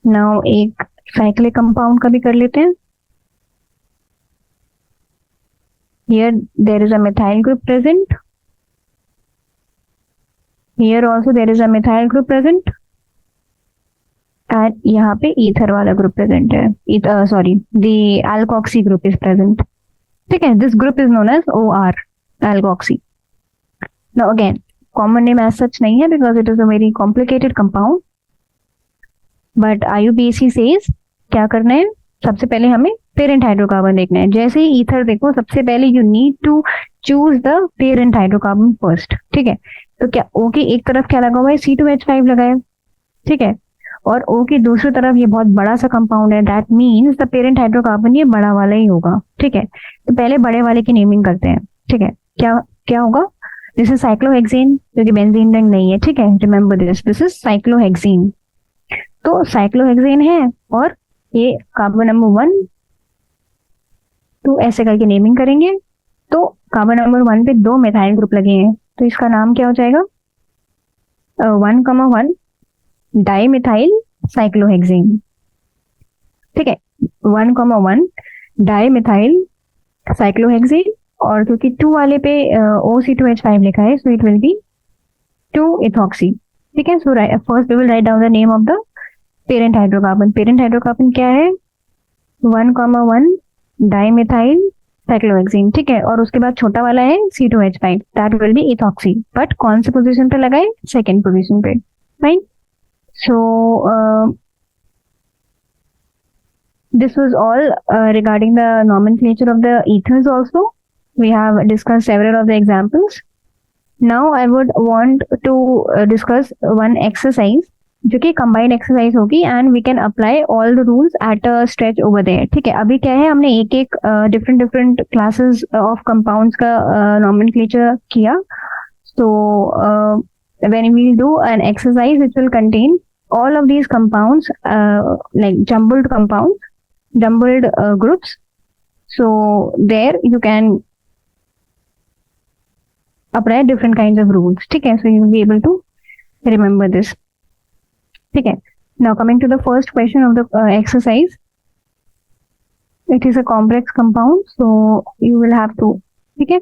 नाउ एक साइक्लिक कंपाउंड का भी कर लेते हैं। Here there is a methyl group present, here also there is a methyl group present and यहाँ पे ईथर वाला ग्रुप प्रेजेंट है, sorry the alkoxy group is present, ठीक है। This group is known as OR, alkoxy. Now again common name as such नहीं है because it is a very complicated compound, but IUPAC says क्या करना है, सबसे पहले हमें पेरेंट हाइड्रोकार्बन देखना है। जैसे ही ईथर देखो, सबसे पहले you need to choose the parent hydrocarbon first, ठीक है। तो क्या O की एक तरफ क्या लगा हुआ है, C2H5 लगा है, ठीक है, और O की दूसरी तरफ ये बहुत बड़ा सा कंपाउंड है, that means the parent hydrocarbon ये बड़ा वाला ही होगा, ठीक है। तो पहले बड़े वाले की नेमिंग करते हैं, ठीक है। क्या क्या होगा, दिस इज साइक्लोहेक्सेन, क्योंकि बेंजीन रिंग नहीं है, ठीक है, रिमेंबर दिस इज साइक्लोहेक्सेन। तो साइक्लोहेक्सेन है और ये कार्बन नंबर 1 2 ऐसे करके नेमिंग करेंगे। तो कार्बन नंबर 1 पे 2 मिथाइल ग्रुप लगे हैं, तो इसका नाम क्या हो जाएगा, 1,1 डाइमिथाइल साइक्लोहेक्सेन, ठीक है। 1,1 डाइमिथाइल साइक्लोहेक्सेन, और क्योंकि 2 वाले पे OC2H5 लिखा है, so it will be 2 ethoxy, ठीक है। So first we will write down the name of the parent hydrocarbon. Parent hydrocarbon क्या है, 1,1 डाइमिथाइल साइक्लोहेक्सेन, ठीक है। और उसके बाद छोटा वाला है C2H5, that will B ethoxy, but कौन से पोजीशन पे लगाए, सेकंड पोजीशन पे, fine. So this was all regarding the nomenclature of the ethers. Also we have discussed several of the examples. Now I would want to discuss one exercise जो कि combined exercise होगी, and we can apply all the rules at a stretch over there, ठीक है। अभी क्या है, हमने एक एक different classes of compounds का nomenclature किया। So when we will do an exercise which will contain all of these compounds, like jumbled groups, so there you can apply different kinds of rules, ठीक है। so you will be able to remember this, ठीक है। now coming to the first question of the exercise, it is a complex compound, so you will have to, ठीक है,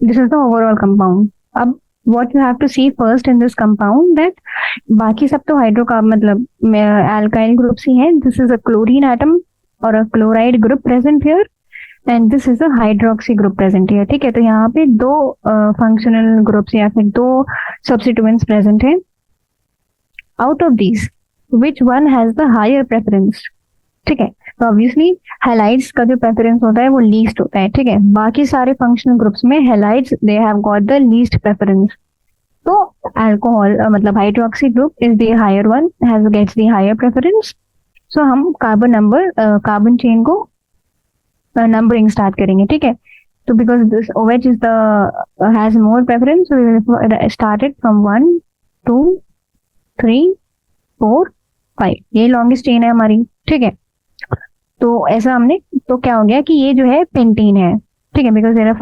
this is the overall compound. अब what you have to see first in this compound, that बाकी सब तो hydrocarbon मतलब alkyl groups ही हैं, this is a chlorine atom और a chloride group present here, and this is a hydroxy group present here, ठीक है। तो यहाँ पे 2 functional groups या फिर 2 substituents present हैं। out of these which one has the higher preference, ठीक है। तो ऑब्वियसली हैलाइड्स का जो प्रेफरेंस होता है वो लीस्ट होता है, ठीक है। बाकी सारे फंक्शनल ग्रुप्स में halides they have got the least preference. तो अल्कोहल मतलब hydroxy group is the higher one, has gets the higher preference. So हम कार्बन चेन को नंबरिंग स्टार्ट करेंगे, ठीक है। तो because this OH is the has more preference, so we will start it from 1 2 3 4 5, ये longest chain है हमारी, ठीक है। तो ऐसा हमने, तो क्या हो गया कि ये जो है पेंटीन है, ठीक है, because there are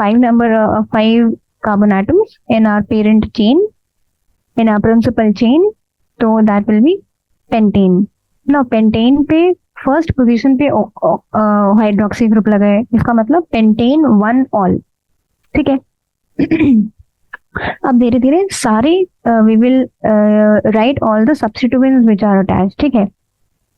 5 carbon atoms in our parent chain, in our principal chain, तो दैट विल बी पेंटीन। ना पेंटेन पे फर्स्ट पोजीशन पे हाइड्रोक्सी ग्रुप लगा है, इसका मतलब पेंटेन 1 ऑल, ठीक है। अब धीरे धीरे सारे we will write all the substituents which are attached, ठीक है।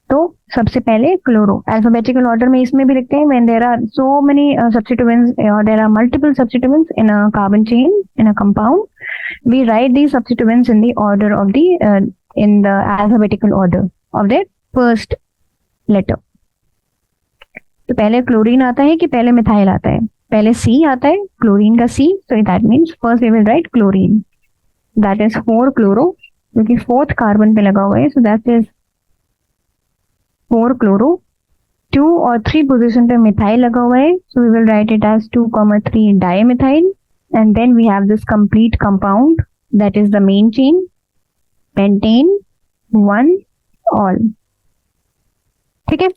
तो सबसे पहले क्लोरो, अल्फाबेटिकल ऑर्डर में इसमें भी लिखते हैं, when there are so many substituents और there are multiple substituents in a carbon chain in a compound, we write the substituents in the order of the in the alphabetical order of their first letter. तो पहले chlorine आता है कि पहले methyl आता है, पहले सी आता है, क्लोरीन का C, so that means first we will write chlorine, that is 4 chloro, क्योंकि 4th कार्बन पे लगा हुआ है, सो दैट इज 4 क्लोरो। 2 और 3 पोजीशन पे मिथाइल लगा हुआ है, so we will write it as 2,3 dimethyl, and then we have this complete compound that is the main chain, pentane 1 ol, ठीक है।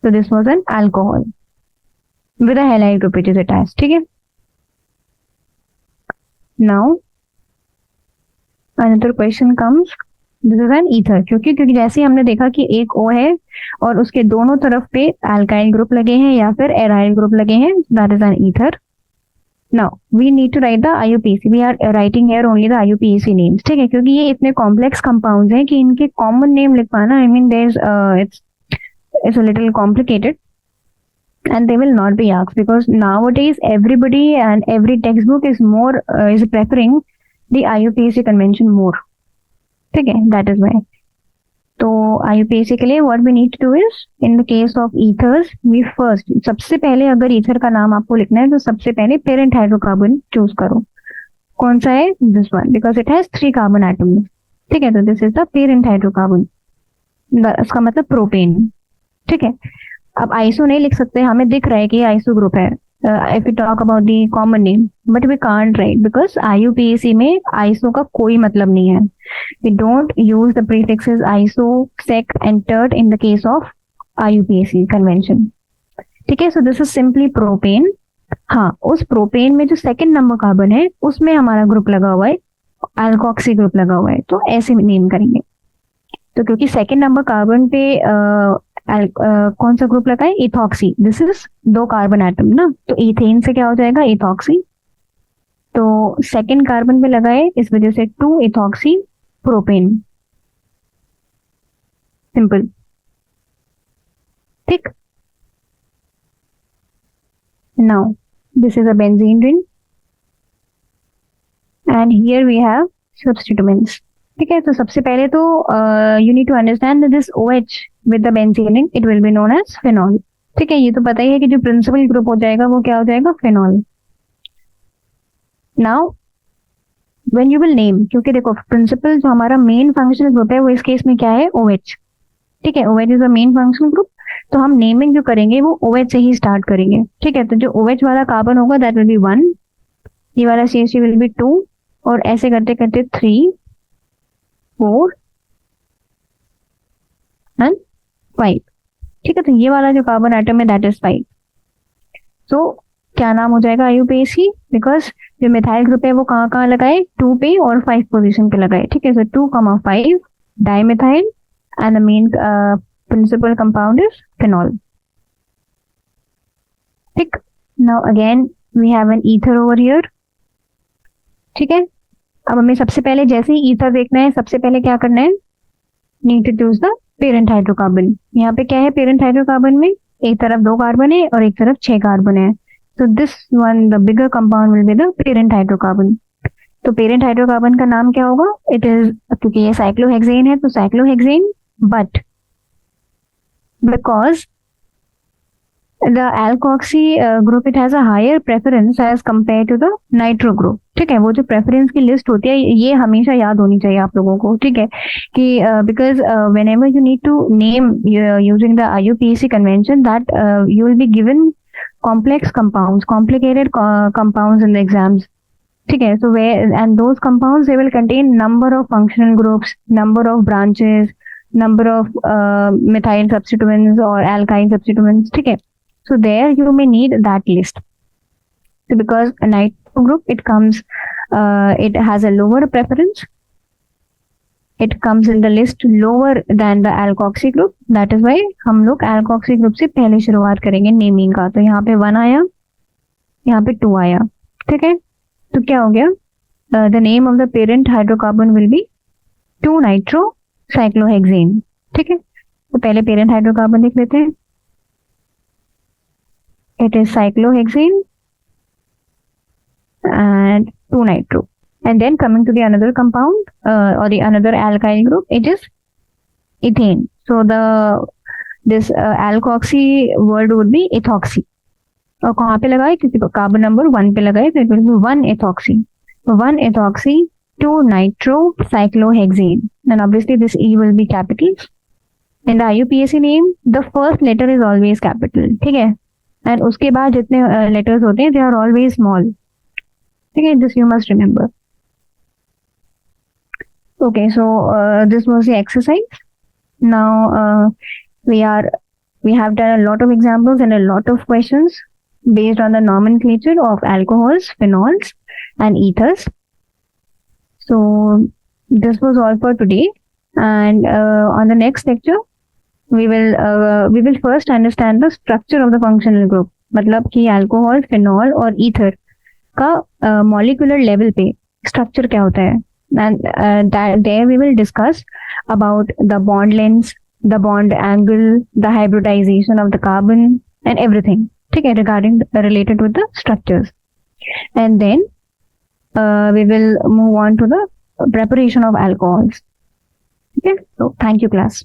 So this was an alcohol with a halide group which is attached, ठीक है। Now another question comes, this is an ether, क्योंकि जैसे हमने देखा कि एक O है और उसके दोनों तरफ पे alkyl ग्रुप लगे हैं या फिर aryl ग्रुप लगे हैं, that is an ether. Now we need to write the IUPAC, we are writing here only the IUPAC names, ठीक है, क्योंकि ये इतने कॉम्प्लेक्स कंपाउंड्स हैं कि इनके कॉमन नेम लिख पाना, I mean there is it's a little complicated and they will not be asked, because nowadays everybody and every textbook is more is preferring the IUPAC convention more, ठीक है, that is why. तो IUPAC के लिए what we need to do is, in the case of ethers we first, सबसे पहले अगर ether का नाम आपको लिखना है तो सबसे पहले पेरेंट हाइड्रोकार्बन चूज करो। कौन सा है? This one, because it has 3 carbon atoms. ठीक है, तो this is the parent hydrocarbon, इसका मतलब प्रोपेन। ठीक है, अब आइसो नहीं लिख सकते, हमें दिख रहा है कि आइसो ग्रुप है, if you talk about the common name, but we can't write because IUPAC में आइसो का कोई मतलब नहीं है। We don't use the prefixes iso, sec and tert in the case of IUPAC convention. ठीक है, so this is simply propane. हाँ, उस प्रोपेन में जो सेकंड नंबर कार्बन है उसमें हमारा ग्रुप लगा हुआ है, अल्कोक्सी ग्रुप लगा हुआ है, तो ऐसे नेम करेंगे। तो क्योंकि सेकंड नंबर कार्बन पे कौन सा ग्रुप लगा है? Ethoxy. This is 2 carbon atom ना, तो इथेन से क्या हो जाएगा? इथॉक्सी। तो सेकंड कार्बन पे लगा है, इस वजह से 2 इथॉक्सी प्रोपेन। सिंपल। ठीक, now this is a benzene ring and here we have substituents. ठीक है, तो सबसे पहले तो you need to understand this OH with the benzene ring, it will be known as phenol. ठीक है, ये तो पता ही है कि जो प्रिंसिपल ग्रुप हो जाएगा वो क्या हो जाएगा? Phenol. Now when you will name, क्योंकि देखो प्रिंसिपल जो हमारा मेन फंक्शनल ग्रुप है वो इस केस में क्या है? OH। ठीक है, OH is the main functional group, तो हम नेमिंग जो करेंगे वो OH से ही स्टार्ट करेंगे। ठीक है, तो जो OH वाला कार्बन होगा दैट विल बी 1, ये वाला CH3 विल बी 2, और ऐसे करते करते 3, 4 एंड 5। ठीक है, तो ये वाला जो कार्बन एटम है दैट इज 5। तो क्या नाम हो जाएगा? IUPAC, बिकॉज जो मिथाइल ग्रुप है वो कहाँ कहाँ लगाए? 2 पे और 5 पोजीशन पे लगाए। ठीक है, so 2,5 dimethyl and the main principal compound is phenol. ठीक, now again we have an ether over here. ठीक है, अब हमें सबसे पहले जैसे ही ईथर देखना है, सबसे पहले क्या करना है? Need to choose the parent hydrocarbon. यहाँ पे क्या है पेरेंट हाइड्रोकार्बन में? एक तरफ 2 कार्बन है और एक तरफ 6 कार्बन है, तो this one the bigger compound will be the parent hydrocarbon. तो पेरेंट हाइड्रोकार्बन का नाम क्या होगा? इट इज, क्योंकि ये साइक्लोहेक्सेन है तो cyclohexane, but because the alkoxy group it has a higher preference as compared to the nitro group। ठीक है, वो जो प्रेफरेंस की लिस्ट होती है ये हमेशा याद होनी चाहिए आप लोगों को। ठीक है, कि because whenever you need to name using the IUPAC convention that you will be given complex compounds, complicated compounds in the exams। ठीक है, so where and those compounds they will contain number of functional groups, number of branches, number of methyl substituents or alkyne substituents। ठीक है, so there you may need that list, so because a nitro group it comes it has a lower preference, it comes in the list lower than the alkoxy group, that is why हम लोग alkoxy group से पहले शुरुआत करेंगे naming का। तो यहाँ पे 1 आया, यहाँ पे 2 आया। ठीक है, तो क्या हो गया? the name of the parent hydrocarbon will be 2-nitrocyclohexane। ठीक है, तो पहले पेरेंट हाइड्रोकार्बन लिख लेते हैं, it is cyclohexane and 2-nitro, and then coming to the another compound or the another alkyl group, it is ethane। so this alkoxy word would be ethoxy, और कहाँ पे लगाए? क्योंकि कार्बन नंबर 1 पे लगाए, तो it will be 1-ethoxy, 1-ethoxy 2-nitrocyclohexane, and obviously this E will be capital। in the IUPAC name the first letter is always capital। ठीक है, एंड उसके बाद जितने लेटर्स होते हैं दे आर ऑलवेज स्मॉल। ठीक है, this you must remember. Okay, so this was the exercise. Now we have done a lot of examples and a lot of questions based on the nomenclature of alcohols, phenols and ethers। so this was all for today, and on the next lecture we will first understand the structure of the functional group, मतलब कि alcohol, phenol और ether का molecular level पे structure क्या होता है, and there we will discuss about the bond lengths, the bond angle, the hybridization of the carbon and everything। ठीक है, regarding related with the structures, and then we will move on to the preparation of alcohols। ठीक है, तो thank you class.